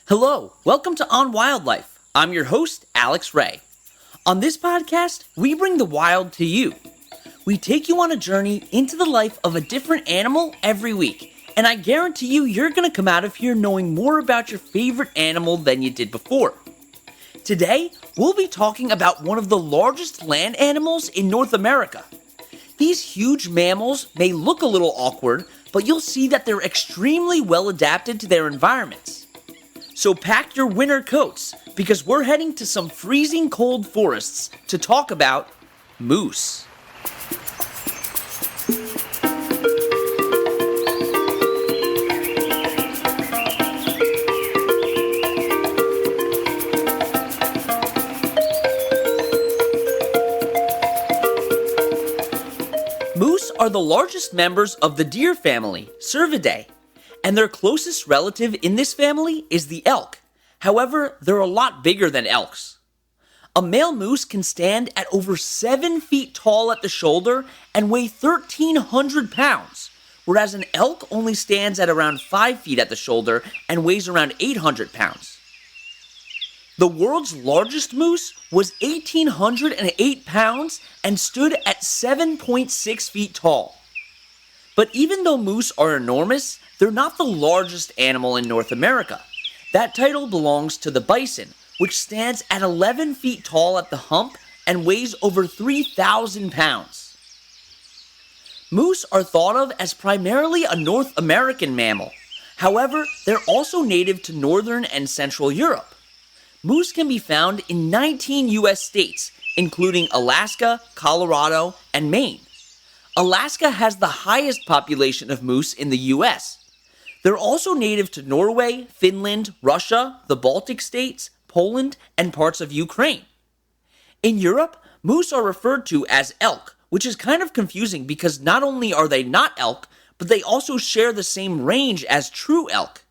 Hello, welcome to On Wildlife. I'm your host, Alex Ray. On this podcast, we bring the wild to you. We take you on a journey into the life of a different animal every week, and I guarantee you're going to come out of here knowing more about your favorite animal than you did before. Today, we'll be talking about one of the largest land animals in North America. These huge mammals may look a little awkward, but you'll see that they're extremely well adapted to their environments. So pack your winter coats, because we're heading to some freezing cold forests to talk about moose. Moose are the largest members of the deer family, Cervidae, and their closest relative in this family is the elk. However, they're a lot bigger than elks. A male moose can stand at over 7 feet tall at the shoulder and weigh 1,300 pounds, whereas an elk only stands at around 5 feet at the shoulder and weighs around 800 pounds. The world's largest moose was 1,808 pounds and stood at 7.6 feet tall. But even though moose are enormous, they're not the largest animal in North America. That title belongs to the bison, which stands at 11 feet tall at the hump and weighs over 3,000 pounds. Moose are thought of as primarily a North American mammal. However, they're also native to Northern and Central Europe. Moose can be found in 19 U.S. states, including Alaska, Colorado, and Maine. Alaska has the highest population of moose in the U.S. They're also native to Norway, Finland, Russia, the Baltic states, Poland, and parts of Ukraine. In Europe, moose are referred to as elk, which is kind of confusing because not only are they not elk, but they also share the same range as true elk.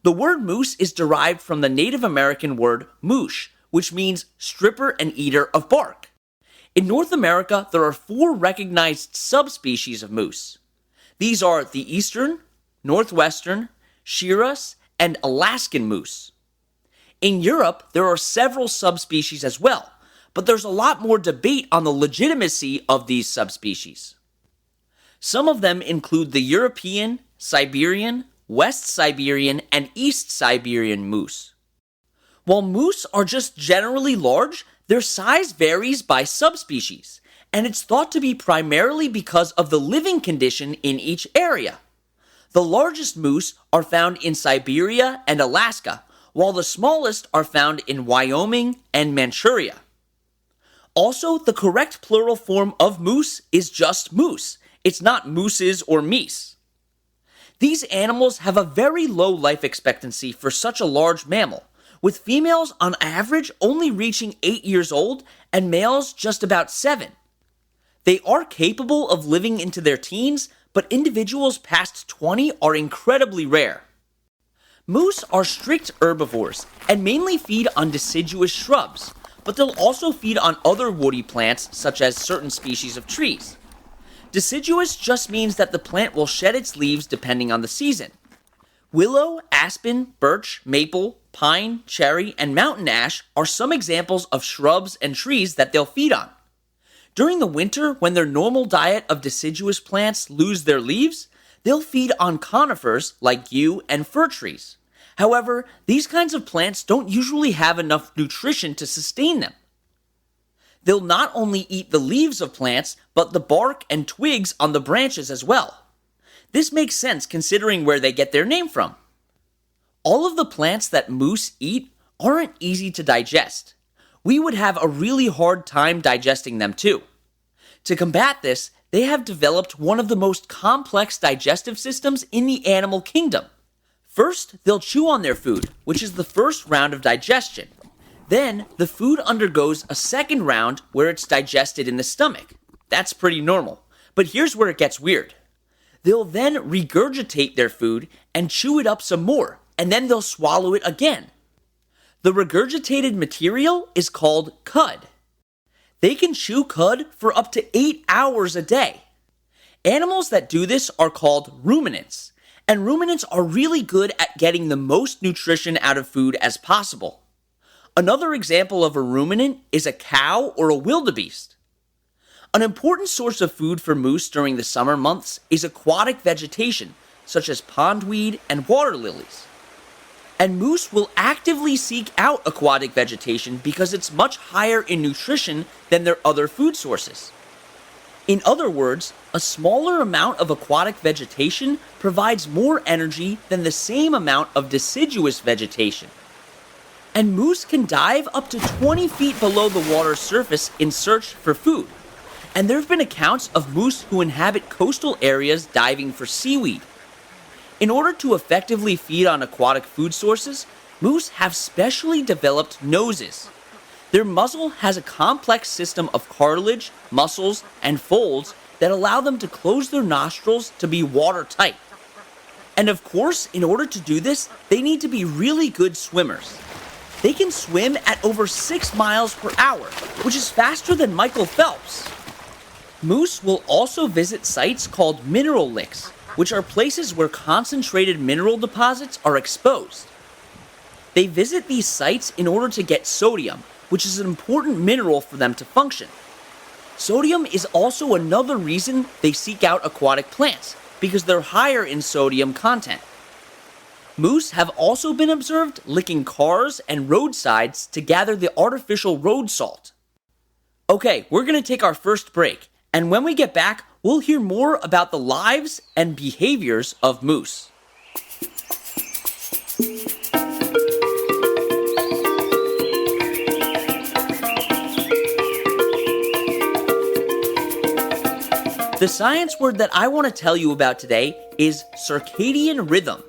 The word moose is derived from the Native American word moosh, which means stripper and eater of bark. In North America, there are 4 recognized subspecies of moose. These are the eastern, northwestern, Shiras, and Alaskan moose. In Europe, there are several subspecies as well, but there's a lot more debate on the legitimacy of these subspecies. Some of them include the European, Siberian, West Siberian, and East Siberian moose. While moose are just generally large, their size varies by subspecies, and it's thought to be primarily because of the living condition in each area. The largest moose are found in Siberia and Alaska, while the smallest are found in Wyoming and Manchuria. Also, the correct plural form of moose is just moose. It's not mooses or meese. These animals have a very low life expectancy for such a large mammal, with females on average only reaching 8 years old and males just about 7. They are capable of living into their teens, but individuals past 20 are incredibly rare. Moose are strict herbivores and mainly feed on deciduous shrubs, but they'll also feed on other woody plants such as certain species of trees. Deciduous just means that the plant will shed its leaves depending on the season. Willow, aspen, birch, maple, pine, cherry, and mountain ash are some examples of shrubs and trees that they'll feed on. During the winter, when their normal diet of deciduous plants lose their leaves, they'll feed on conifers like yew and fir trees. However, these kinds of plants don't usually have enough nutrition to sustain them. They'll not only eat the leaves of plants, but the bark and twigs on the branches as well. This makes sense considering where they get their name from. All of the plants that moose eat aren't easy to digest. We would have a really hard time digesting them too. To combat this, they have developed one of the most complex digestive systems in the animal kingdom. First, they'll chew on their food, which is the first round of digestion. Then, the food undergoes a second round where it's digested in the stomach. That's pretty normal. But here's where it gets weird. They'll then regurgitate their food and chew it up some more, and then they'll swallow it again. The regurgitated material is called cud. They can chew cud for up to 8 hours a day. Animals that do this are called ruminants, And ruminants are really good at getting the most nutrition out of food as possible. Another example of a ruminant is a cow or a wildebeest. An important source of food for moose during the summer months is aquatic vegetation, such as pondweed and water lilies. And moose will actively seek out aquatic vegetation because it's much higher in nutrition than their other food sources. In other words, a smaller amount of aquatic vegetation provides more energy than the same amount of deciduous vegetation. And moose can dive up to 20 feet below the water's surface in search for food. And there have been accounts of moose who inhabit coastal areas diving for seaweed. In order to effectively feed on aquatic food sources, moose have specially developed noses. Their muzzle has a complex system of cartilage, muscles, and folds that allow them to close their nostrils to be watertight. And of course, in order to do this, they need to be really good swimmers. They can swim at over 6 miles per hour, which is faster than Michael Phelps. Moose will also visit sites called mineral licks, which are places where concentrated mineral deposits are exposed. They visit these sites in order to get sodium, which is an important mineral for them to function. Sodium is also another reason they seek out aquatic plants, because they're higher in sodium content. Moose have also been observed licking cars and roadsides to gather the artificial road salt. Okay, we're going to take our first break, and when we get back, we'll hear more about the lives and behaviors of moose. The science word that I want to tell you about today is circadian rhythm.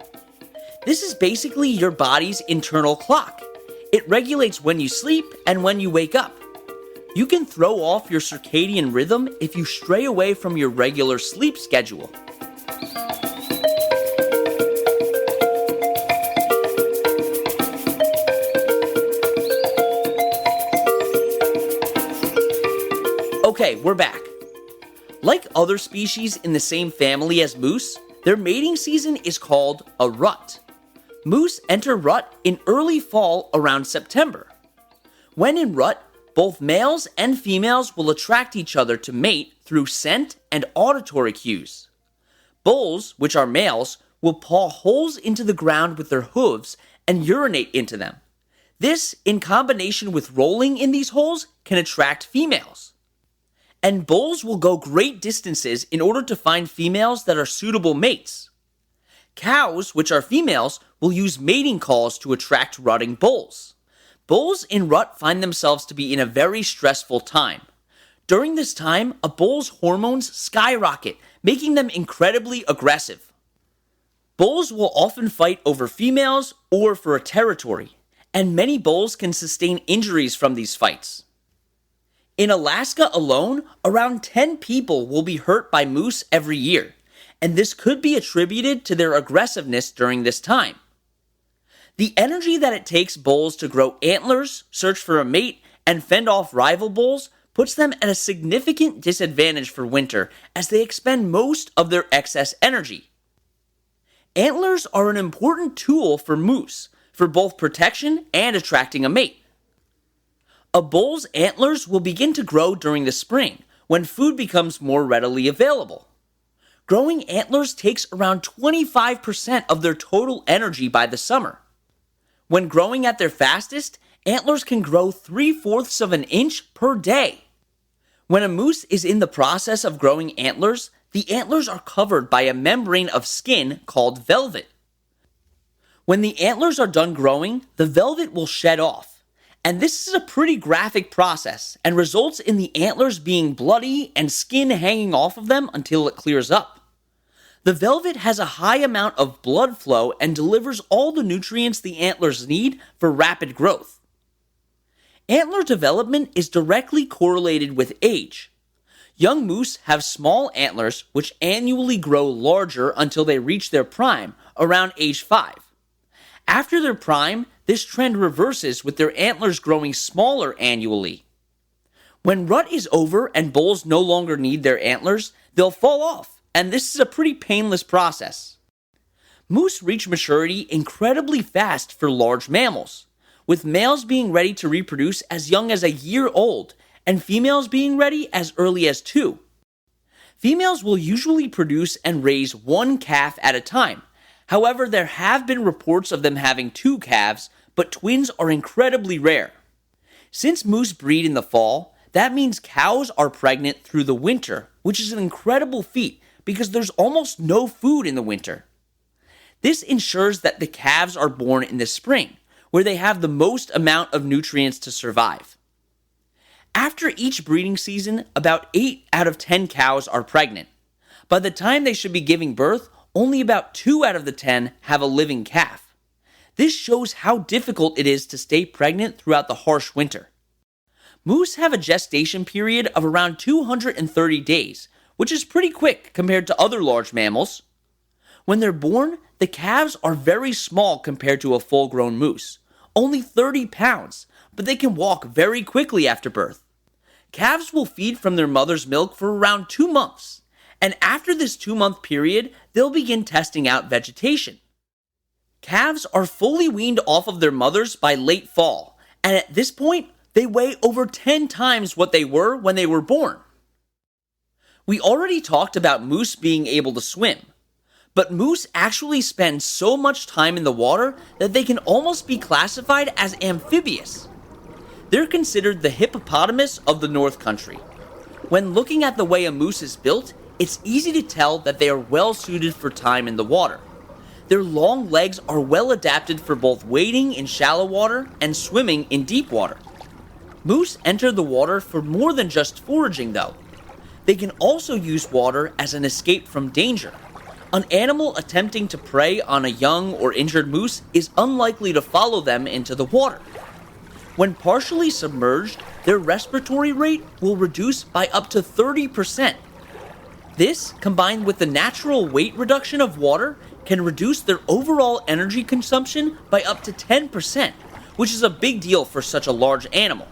This is basically your body's internal clock. It regulates when you sleep and when you wake up. You can throw off your circadian rhythm if you stray away from your regular sleep schedule. Okay, we're back. Like other species in the same family as moose, their mating season is called a rut. Moose enter rut in early fall around September. When in rut, both males and females will attract each other to mate through scent and auditory cues. Bulls, which are males, will paw holes into the ground with their hooves and urinate into them. This, in combination with rolling in these holes, can attract females. And bulls will go great distances in order to find females that are suitable mates. Cows, which are females, will use mating calls to attract rutting bulls. Bulls in rut find themselves to be in a very stressful time. During this time, a bull's hormones skyrocket, making them incredibly aggressive. Bulls will often fight over females or for a territory, and many bulls can sustain injuries from these fights. In Alaska alone, around 10 people will be hurt by moose every year, and this could be attributed to their aggressiveness during this time. The energy that it takes bulls to grow antlers, search for a mate, and fend off rival bulls puts them at a significant disadvantage for winter as they expend most of their excess energy. Antlers are an important tool for moose, for both protection and attracting a mate. A bull's antlers will begin to grow during the spring, when food becomes more readily available. Growing antlers takes around 25% of their total energy by the summer. When growing at their fastest, antlers can grow 3/4 of an inch per day. When a moose is in the process of growing antlers, the antlers are covered by a membrane of skin called velvet. When the antlers are done growing, the velvet will shed off. And this is a pretty graphic process and results in the antlers being bloody and skin hanging off of them until it clears up. The velvet has a high amount of blood flow and delivers all the nutrients the antlers need for rapid growth. Antler development is directly correlated with age. Young moose have small antlers which annually grow larger until they reach their prime, around age 5. After their prime, this trend reverses with their antlers growing smaller annually. When rut is over and bulls no longer need their antlers, they'll fall off, and this is a pretty painless process. Moose reach maturity incredibly fast for large mammals, with males being ready to reproduce as young as a year old and females being ready as early as 2. Females will usually produce and raise one calf at a time. However, there have been reports of them having 2 calves, but twins are incredibly rare. Since moose breed in the fall, that means cows are pregnant through the winter, which is an incredible feat because there's almost no food in the winter. This ensures that the calves are born in the spring, where they have the most amount of nutrients to survive. After each breeding season, about 8 out of 10 cows are pregnant. By the time they should be giving birth, only about 2 out of the 10 have a living calf. This shows how difficult it is to stay pregnant throughout the harsh winter. Moose have a gestation period of around 230 days, which is pretty quick compared to other large mammals. When they're born, the calves are very small compared to a full-grown moose, only 30 pounds, but they can walk very quickly after birth. Calves will feed from their mother's milk for around 2 months, and after this 2-month period, they'll begin testing out vegetation. Calves are fully weaned off of their mothers by late fall, and at this point, they weigh over 10 times what they were when they were born. We already talked about moose being able to swim, but moose actually spend so much time in the water that they can almost be classified as amphibious. They're considered the hippopotamus of the North Country. When looking at the way a moose is built, it's easy to tell that they are well suited for time in the water. Their long legs are well adapted for both wading in shallow water and swimming in deep water. Moose enter the water for more than just foraging though. They can also use water as an escape from danger. An animal attempting to prey on a young or injured moose is unlikely to follow them into the water. When partially submerged, their respiratory rate will reduce by up to 30%. This, combined with the natural weight reduction of water, can reduce their overall energy consumption by up to 10%, which is a big deal for such a large animal.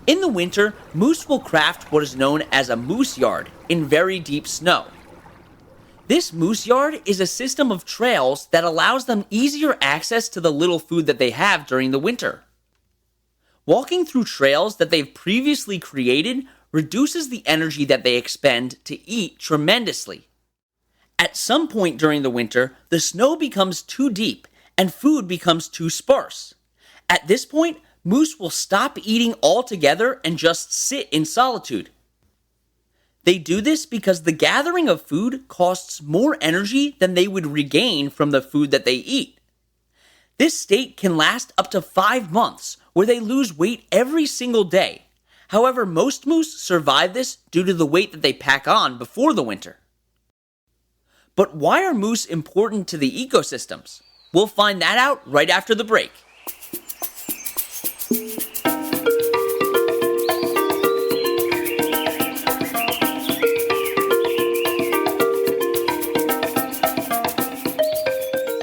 In the winter, moose will craft what is known as a moose yard in very deep snow. This moose yard is a system of trails that allows them easier access to the little food that they have during the winter. Walking through trails that they've previously created reduces the energy that they expend to eat tremendously. At some point during the winter, the snow becomes too deep and food becomes too sparse. At this point, moose will stop eating altogether and just sit in solitude. They do this because the gathering of food costs more energy than they would regain from the food that they eat. This state can last up to 5 months, where they lose weight every single day. However, most moose survive this due to the weight that they pack on before the winter. But why are moose important to the ecosystems? We'll find that out right after the break.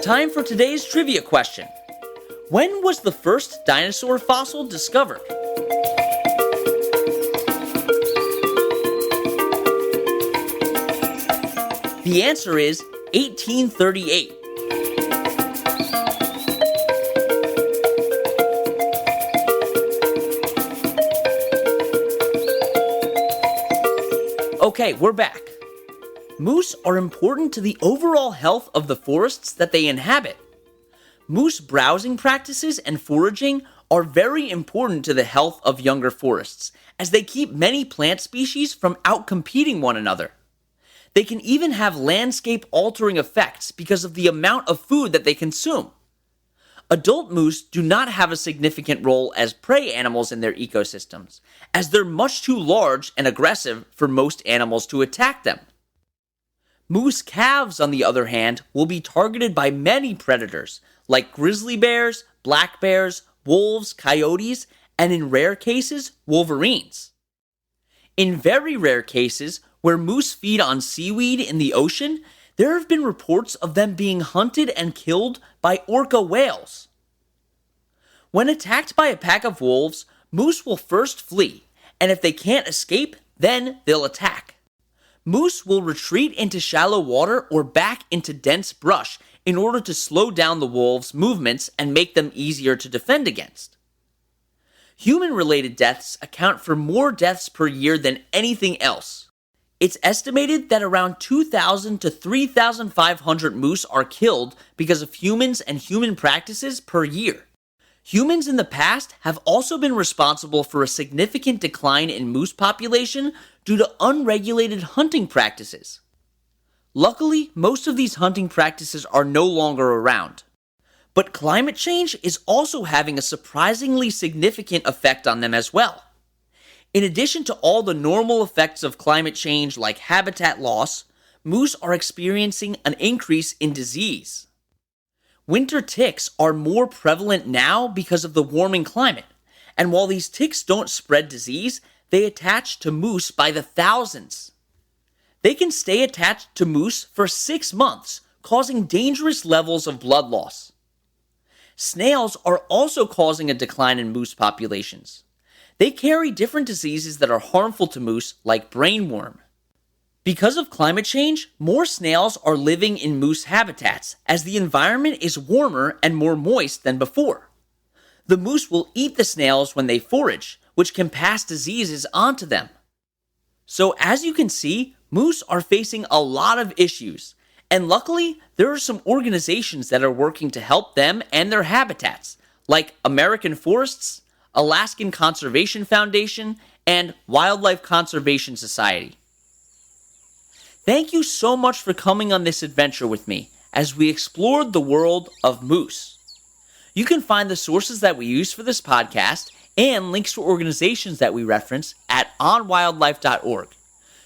Time for today's trivia question. When was the first dinosaur fossil discovered? The answer is 1838. Okay, we're back. Moose are important to the overall health of the forests that they inhabit. Moose browsing practices and foraging are very important to the health of younger forests, as they keep many plant species from outcompeting one another. They can even have landscape-altering effects because of the amount of food that they consume. Adult moose do not have a significant role as prey animals in their ecosystems, as they're much too large and aggressive for most animals to attack them. Moose calves, on the other hand, will be targeted by many predators, like grizzly bears, black bears, wolves, coyotes, and in rare cases, wolverines. In very rare cases, where moose feed on seaweed in the ocean, there have been reports of them being hunted and killed by orca whales. When attacked by a pack of wolves, moose will first flee, and if they can't escape, then they'll attack. Moose will retreat into shallow water or back into dense brush in order to slow down the wolves' movements and make them easier to defend against. Human-related deaths account for more deaths per year than anything else. It's estimated that around 2,000 to 3,500 moose are killed because of humans and human practices per year. Humans in the past have also been responsible for a significant decline in moose population due to unregulated hunting practices. Luckily, most of these hunting practices are no longer around. But climate change is also having a surprisingly significant effect on them as well. In addition to all the normal effects of climate change like habitat loss, moose are experiencing an increase in disease. Winter ticks are more prevalent now because of the warming climate, and while these ticks don't spread disease, they attach to moose by the thousands. They can stay attached to moose for 6 months, causing dangerous levels of blood loss. Snails are also causing a decline in moose populations. They carry different diseases that are harmful to moose, like brainworm. Because of climate change, more snails are living in moose habitats, as the environment is warmer and more moist than before. The moose will eat the snails when they forage, which can pass diseases onto them. So as you can see, moose are facing a lot of issues. And luckily, there are some organizations that are working to help them and their habitats, like American Forests, Alaskan Conservation Foundation, and Wildlife Conservation Society. Thank you so much for coming on this adventure with me as we explored the world of moose. You can find the sources that we use for this podcast and links to organizations that we reference at onwildlife.org.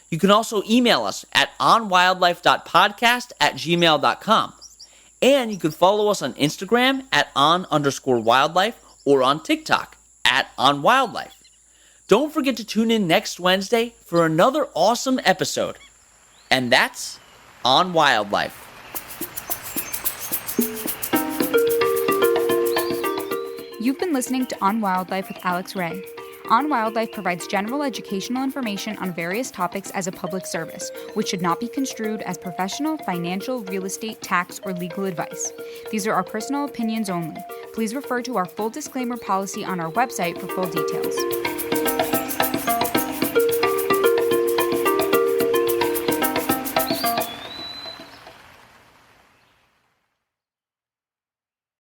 You can also email us at onwildlife.podcast@gmail.com. And you can follow us on Instagram at @on_wildlife or on TikTok at @onwildlife. Don't forget to tune in next Wednesday for another awesome episode. And that's On Wildlife. You've been listening to On Wildlife with Alex Ray. On Wildlife provides general educational information on various topics as a public service, which should not be construed as professional, financial, real estate, tax, or legal advice. These are our personal opinions only. Please refer to our full disclaimer policy on our website for full details.